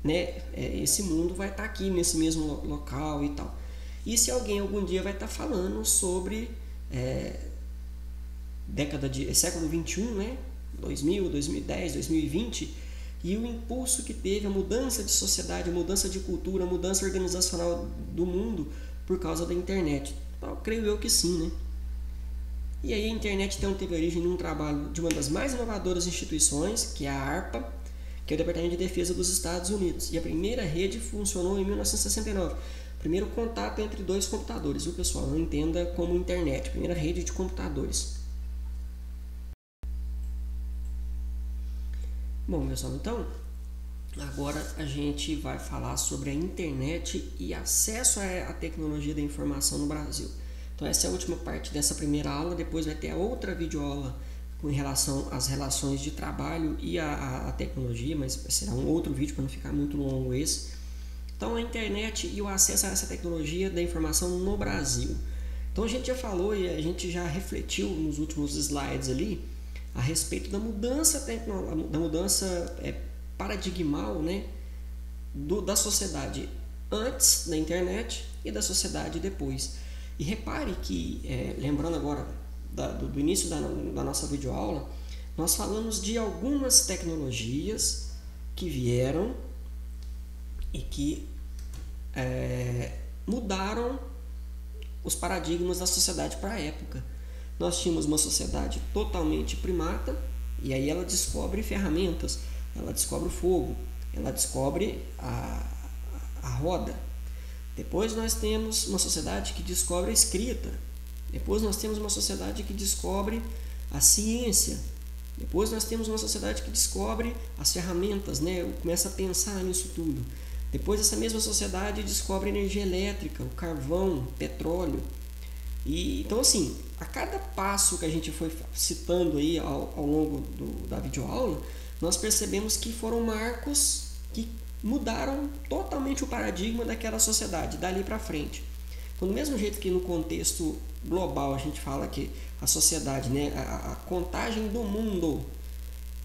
né, esse mundo vai estar aqui nesse mesmo local e tal. E se alguém algum dia vai estar falando sobre século 21, né, 2000, 2010, 2020, e o impulso que teve a mudança de sociedade, a mudança de cultura, a mudança organizacional do mundo por causa da internet. Então, creio eu que sim, né? E aí a internet então teve origem num trabalho de uma das mais inovadoras instituições, que é a ARPA, que é o Departamento de Defesa dos Estados Unidos. E a primeira rede funcionou em 1969. Primeiro contato entre dois computadores, viu, pessoal? Não entenda como internet. Primeira rede de computadores. Bom, pessoal, então agora a gente vai falar sobre a internet e acesso à tecnologia da informação no Brasil. Então essa é a última parte dessa primeira aula, depois vai ter a outra videoaula com relação às relações de trabalho e a tecnologia, mas será um outro vídeo para não ficar muito longo esse. Então a internet e o acesso a essa tecnologia da informação no Brasil. Então a gente já falou e a gente já refletiu nos últimos slides ali a respeito da mudança paradigmal, né, da sociedade antes da internet e da sociedade depois. E repare que, lembrando agora do início da nossa videoaula, nós falamos de algumas tecnologias que vieram e que mudaram os paradigmas da sociedade para a época. Nós tínhamos uma sociedade totalmente primata, e aí ela descobre ferramentas, ela descobre o fogo, ela descobre a roda. Depois nós temos uma sociedade que descobre a escrita. Depois nós temos uma sociedade que descobre a ciência. Depois nós temos uma sociedade que descobre as ferramentas, né? Começa a pensar nisso tudo. Depois essa mesma sociedade descobre energia elétrica, o carvão, petróleo. E então assim, a cada passo que a gente foi citando aí ao longo da videoaula, nós percebemos que foram marcos que mudaram totalmente o paradigma daquela sociedade, dali para frente. Então, do mesmo jeito que no contexto global a gente fala que a sociedade, né, a contagem do mundo,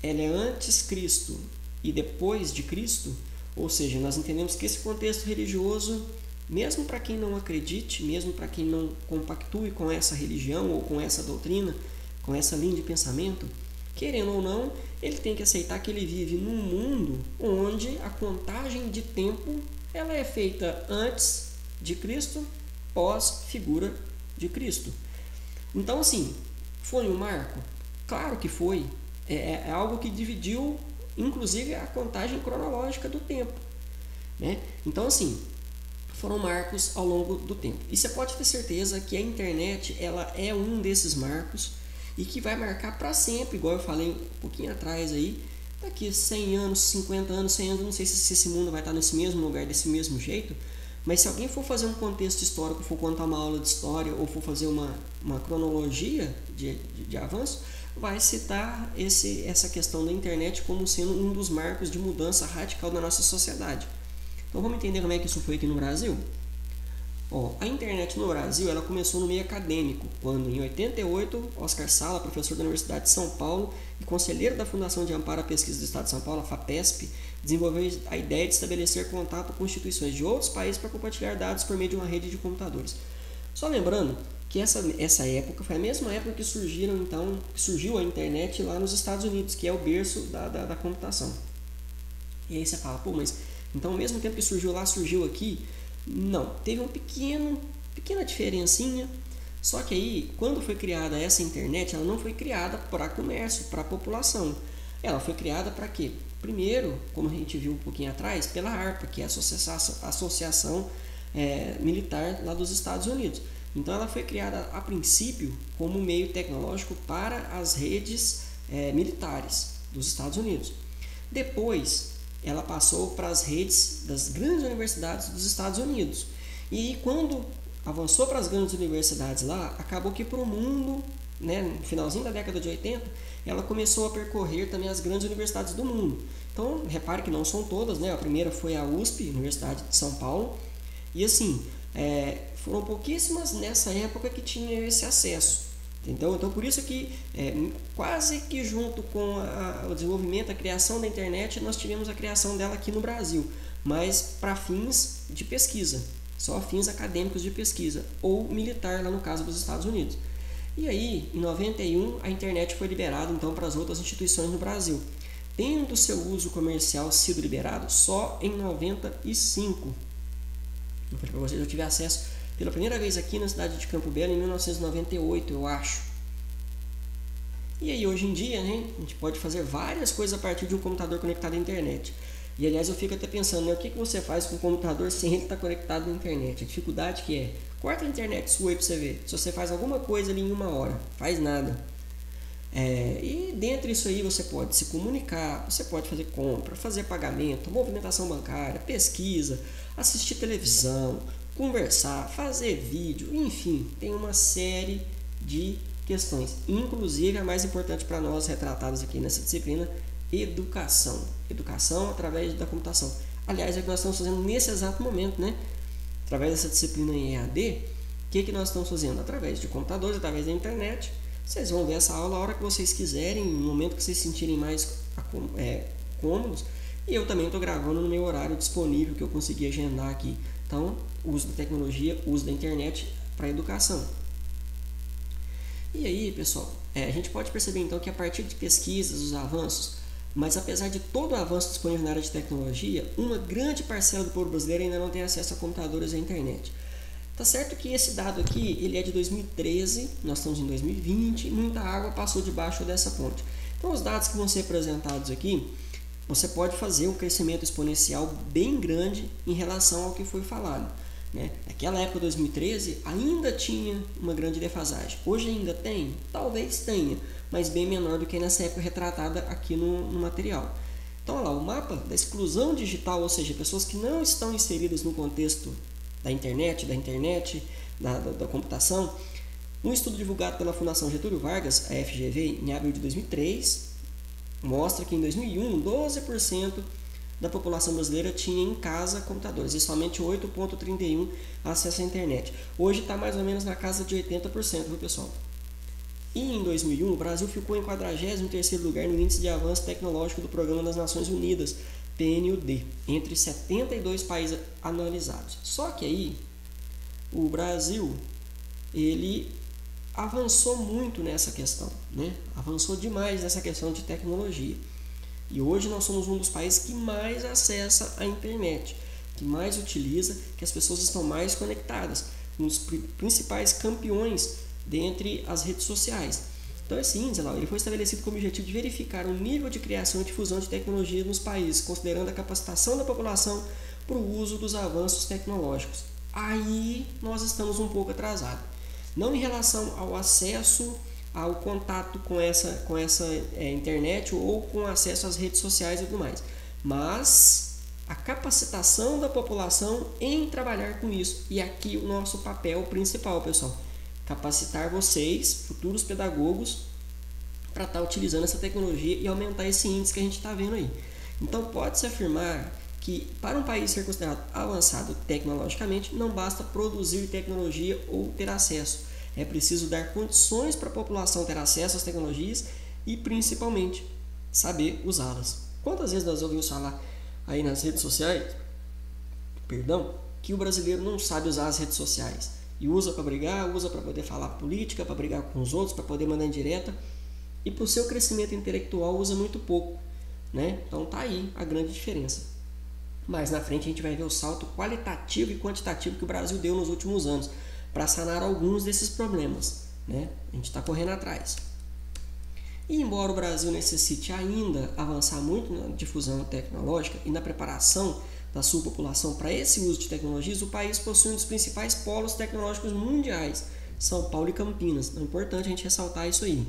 ela é antes Cristo e depois de Cristo, ou seja, nós entendemos que esse contexto religioso, mesmo para quem não acredite, mesmo para quem não compactue com essa religião ou com essa doutrina, com essa linha de pensamento, querendo ou não, ele tem que aceitar que ele vive num mundo onde a contagem de tempo ela é feita antes de Cristo, pós figura de Cristo. Então, assim, foi um marco? Claro que foi. É algo que dividiu, inclusive, a contagem cronológica do tempo, né? Então, assim, foram marcos ao longo do tempo. E você pode ter certeza que a internet ela é um desses marcos e que vai marcar para sempre, igual eu falei um pouquinho atrás aí, daqui 100 anos, 50 anos, 100 anos, não sei se esse mundo vai estar nesse mesmo lugar, desse mesmo jeito, mas se alguém for fazer um contexto histórico, for contar uma aula de história ou for fazer uma cronologia de avanço, vai citar essa questão da internet como sendo um dos marcos de mudança radical da nossa sociedade. Então vamos entender como é que isso foi aqui no Brasil? A internet no Brasil ela começou no meio acadêmico, quando em 88, Oscar Sala, professor da Universidade de São Paulo e conselheiro da Fundação de Amparo à Pesquisa do Estado de São Paulo, a FAPESP, desenvolveu a ideia de estabelecer contato com instituições de outros países para compartilhar dados por meio de uma rede de computadores. Só lembrando que essa época foi a mesma época que surgiu a internet lá nos Estados Unidos, que é o berço da computação. E aí você fala, pô, mas então ao mesmo tempo que surgiu lá, surgiu aqui? Não, teve uma pequena diferencinha, só que aí, quando foi criada essa internet, ela não foi criada para comércio, para a população. Ela foi criada para quê? Primeiro, como a gente viu um pouquinho atrás, pela ARPA, que é a Associação Militar lá dos Estados Unidos. Então ela foi criada a princípio como meio tecnológico para as redes militares dos Estados Unidos. Depois ela passou para as redes das grandes universidades dos Estados Unidos. E quando avançou para as grandes universidades lá, acabou que para o mundo, né, no finalzinho da década de 80, ela começou a percorrer também as grandes universidades do mundo. Então, repare que não são todas, né? A primeira foi a USP, Universidade de São Paulo, e assim, foram pouquíssimas nessa época que tinham esse acesso. Então por isso que quase que junto com o desenvolvimento, a criação da internet, nós tivemos a criação dela aqui no Brasil, mas para fins de pesquisa, só fins acadêmicos de pesquisa, ou militar lá no caso dos Estados Unidos. E aí, em 91, a internet foi liberada então para as outras instituições no Brasil, tendo seu uso comercial sido liberado só em 95. Eu falei para vocês, eu tive acesso pela primeira vez aqui na cidade de Campo Belo em 1998, eu acho. E aí hoje em dia, né, a gente pode fazer várias coisas a partir de um computador conectado à internet. E aliás, eu fico até pensando, né, o que você faz com o computador sem ele estar conectado à internet? A dificuldade que é. Corta a internet sua aí para você ver. Se você faz alguma coisa ali em 1 hora, faz nada. E dentro disso aí você pode se comunicar, você pode fazer compra, fazer pagamento, movimentação bancária, pesquisa, assistir televisão, conversar, fazer vídeo, enfim, tem uma série de questões. Inclusive a mais importante para nós retratadas aqui nessa disciplina, educação. Educação através da computação. Aliás, é o que nós estamos fazendo nesse exato momento, né? Através dessa disciplina em EAD, o que nós estamos fazendo? Através de computadores, através da internet. Vocês vão ver essa aula a hora que vocês quiserem, no momento que vocês se sentirem mais cômodos. E eu também estou gravando no meu horário disponível que eu consegui agendar aqui. Então, uso da tecnologia, uso da internet para a educação. E aí, pessoal, a gente pode perceber então que a partir de pesquisas, os avanços, mas apesar de todo o avanço disponível na área de tecnologia, uma grande parcela do povo brasileiro ainda não tem acesso a computadores e à internet. Tá certo que esse dado aqui, ele é de 2013, nós estamos em 2020, e muita água passou debaixo dessa ponte. Então, os dados que vão ser apresentados aqui, você pode fazer um crescimento exponencial bem grande em relação ao que foi falado, né? Naquela época, 2013, ainda tinha uma grande defasagem. Hoje ainda tem? Talvez tenha, mas bem menor do que nessa época retratada aqui no material. Então, olha lá, o mapa da exclusão digital, ou seja, pessoas que não estão inseridas no contexto da internet, da computação. Um estudo divulgado pela Fundação Getúlio Vargas, a FGV, em abril de 2003, mostra que em 2001, 12% da população brasileira tinha em casa computadores e somente 8,31% acesso à internet. Hoje está mais ou menos na casa de 80%, viu, pessoal? E em 2001, o Brasil ficou em 43º lugar no Índice de Avanço Tecnológico do Programa das Nações Unidas, PNUD, entre 72 países analisados. Só que aí, o Brasil, ele avançou muito nessa questão, né? Avançou demais nessa questão de tecnologia. E hoje nós somos um dos países que mais acessa a internet, que mais utiliza, que as pessoas estão mais conectadas, um dos principais campeões dentre as redes sociais. Então esse índice ele foi estabelecido com o objetivo de verificar o nível de criação e difusão de tecnologia nos países, considerando a capacitação da população para o uso dos avanços tecnológicos. Aí nós estamos um pouco atrasados. Não em relação ao acesso, ao contato com essa internet ou com acesso às redes sociais e tudo mais, mas a capacitação da população em trabalhar com isso. E aqui o nosso papel principal, pessoal. Capacitar vocês, futuros pedagogos, para estar utilizando essa tecnologia e aumentar esse índice que a gente está vendo aí. Então, pode-se afirmar que para um país ser considerado avançado tecnologicamente, não basta produzir tecnologia ou ter acesso. É preciso dar condições para a população ter acesso às tecnologias e, principalmente, saber usá-las. Quantas vezes nós ouvimos falar aí nas redes sociais, que o brasileiro não sabe usar as redes sociais? E usa para brigar, usa para poder falar política, para brigar com os outros, para poder mandar indireta. E para o seu crescimento intelectual usa muito pouco, né? Então tá aí a grande diferença. Mais na frente a gente vai ver o salto qualitativo e quantitativo que o Brasil deu nos últimos anos para sanar alguns desses problemas, né? A gente está correndo atrás. E embora o Brasil necessite ainda avançar muito na difusão tecnológica e na preparação da sua população para esse uso de tecnologias, o país possui um dos principais polos tecnológicos mundiais, São Paulo e Campinas. É importante a gente ressaltar isso aí.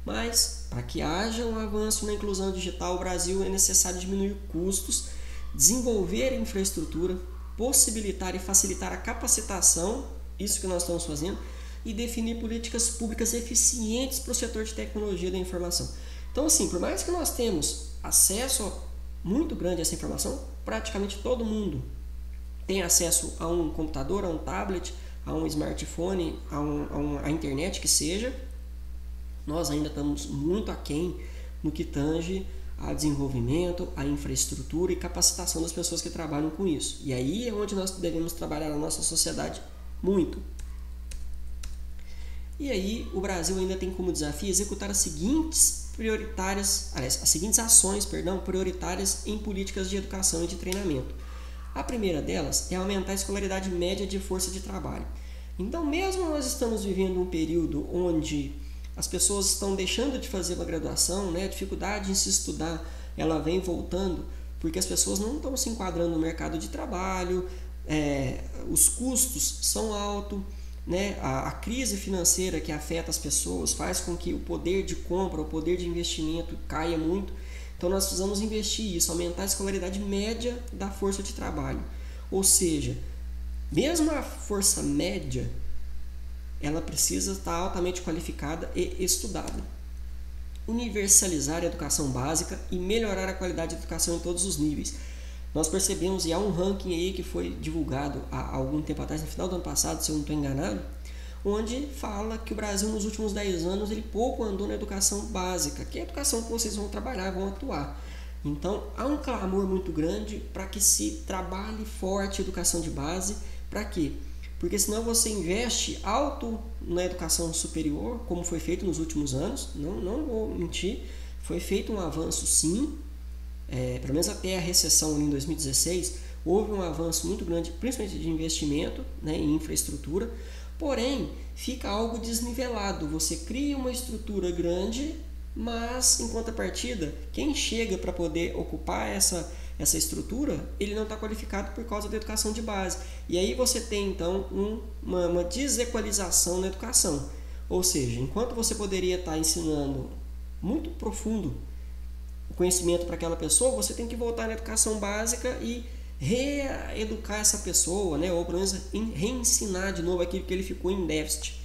Mas, para que haja um avanço na inclusão digital, o Brasil é necessário diminuir custos, desenvolver infraestrutura, possibilitar e facilitar a capacitação, isso que nós estamos fazendo, e definir políticas públicas eficientes para o setor de tecnologia da informação. Então, assim, por mais que nós temos acesso muito grande a essa informação, praticamente todo mundo tem acesso a um computador, a um tablet, a um smartphone, a internet que seja, nós ainda estamos muito aquém no que tange a desenvolvimento, a infraestrutura e capacitação das pessoas que trabalham com isso. E aí é onde nós devemos trabalhar na nossa sociedade muito. E aí o Brasil ainda tem como desafio executar as seguintes ações prioritárias em políticas de educação e de treinamento. A primeira delas é aumentar a escolaridade média de força de trabalho. Então, mesmo nós estamos vivendo um período onde as pessoas estão deixando de fazer uma graduação, né, a dificuldade em se estudar, ela vem voltando, porque as pessoas não estão se enquadrando no mercado de trabalho, os custos são altos, né, a crise financeira que afeta as pessoas faz com que o poder de compra, o poder de investimento caia muito. Então nós precisamos investir isso, aumentar a escolaridade média da força de trabalho. Ou seja, mesmo a força média, ela precisa estar altamente qualificada e estudada. Universalizar a educação básica e melhorar a qualidade da educação em todos os níveis. Nós percebemos, e há um ranking aí que foi divulgado há algum tempo atrás, no final do ano passado, se eu não estou enganado, onde fala que o Brasil nos últimos 10 anos ele pouco andou na educação básica, que é a educação que vocês vão trabalhar, vão atuar. Então há um clamor muito grande para que se trabalhe forte a educação de base. Para quê? Porque senão você investe alto na educação superior, como foi feito nos últimos anos, não vou mentir, foi feito um avanço sim, pelo menos até a recessão em 2016, houve um avanço muito grande, principalmente de investimento, né, em infraestrutura, porém fica algo desnivelado, você cria uma estrutura grande, mas em contrapartida, quem chega para poder ocupar essa estrutura, ele não está qualificado por causa da educação de base. E aí você tem então uma desequalização na educação. Ou seja, enquanto você poderia estar ensinando muito profundo o conhecimento para aquela pessoa, você tem que voltar na educação básica e reeducar essa pessoa, né? Ou pelo menos reensinar de novo aquilo que ele ficou em déficit.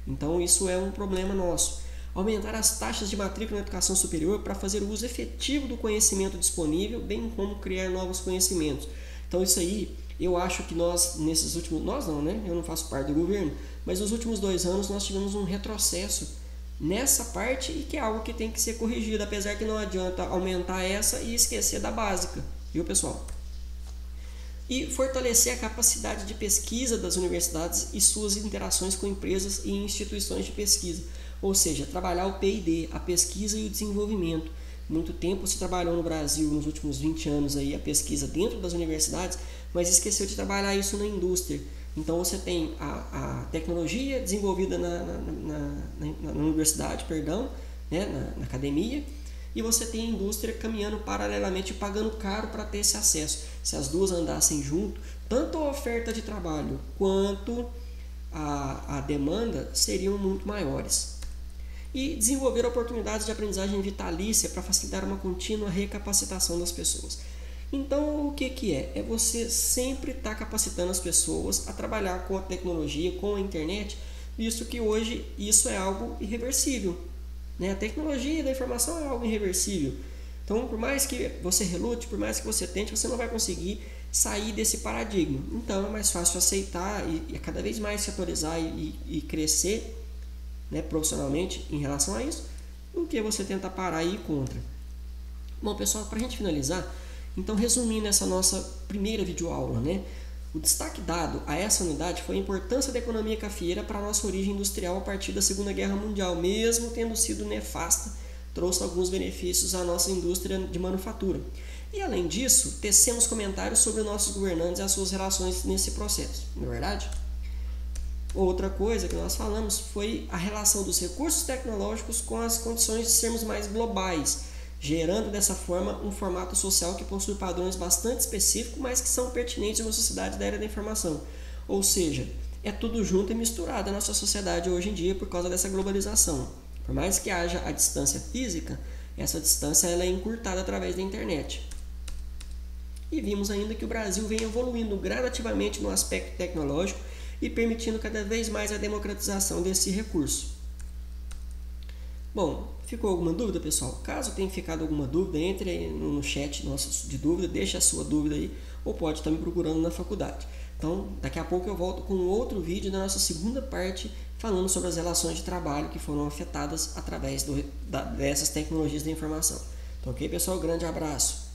Então isso é um problema nosso. Aumentar as taxas de matrícula na educação superior para fazer o uso efetivo do conhecimento disponível, bem como criar novos conhecimentos. Então isso aí, eu acho que nós não, né? Eu não faço parte do governo, mas nos últimos 2 anos nós tivemos um retrocesso nessa parte e que é algo que tem que ser corrigido, apesar que não adianta aumentar essa e esquecer da básica, viu pessoal? E fortalecer a capacidade de pesquisa das universidades e suas interações com empresas e instituições de pesquisa. Ou seja, trabalhar o P&D, a pesquisa e o desenvolvimento. Muito tempo se trabalhou no Brasil, nos últimos 20 anos, aí, a pesquisa dentro das universidades, mas esqueceu de trabalhar isso na indústria. Então você tem a tecnologia desenvolvida na universidade, né, na academia, e você tem a indústria caminhando paralelamente, pagando caro para ter esse acesso. Se as duas andassem junto, tanto a oferta de trabalho quanto a demanda seriam muito maiores. E desenvolver oportunidades de aprendizagem vitalícia para facilitar uma contínua recapacitação das pessoas. Então, o que é? É você sempre estar capacitando as pessoas a trabalhar com a tecnologia, com a internet, visto que hoje isso é algo irreversível. Né? A tecnologia da informação é algo irreversível. Então, por mais que você relute, por mais que você tente, você não vai conseguir sair desse paradigma. Então, é mais fácil aceitar e cada vez mais se atualizar e crescer, né, profissionalmente em relação a isso, do que você tentar parar e ir contra. Bom, pessoal, para a gente finalizar, então resumindo essa nossa primeira videoaula, né, o destaque dado a essa unidade foi a importância da economia cafeeira para a nossa origem industrial a partir da Segunda Guerra Mundial, mesmo tendo sido nefasta, trouxe alguns benefícios à nossa indústria de manufatura. E além disso, tecemos comentários sobre nossos governantes e as suas relações nesse processo, não é verdade? Outra coisa que nós falamos foi a relação dos recursos tecnológicos com as condições de sermos mais globais, gerando dessa forma um formato social que possui padrões bastante específicos, mas que são pertinentes a uma sociedade da era da informação. Ou seja, é tudo junto e misturado na nossa sociedade hoje em dia por causa dessa globalização. Por mais que haja a distância física, essa distância ela é encurtada através da internet. E vimos ainda que o Brasil vem evoluindo gradativamente no aspecto tecnológico e permitindo cada vez mais a democratização desse recurso. Bom, ficou alguma dúvida, pessoal? Caso tenha ficado alguma dúvida, entre aí no chat nosso de dúvida, deixe a sua dúvida aí, ou pode estar me procurando na faculdade. Então, daqui a pouco eu volto com outro vídeo da nossa segunda parte, falando sobre as relações de trabalho que foram afetadas através dessas tecnologias da informação. Então, ok, pessoal? Grande abraço!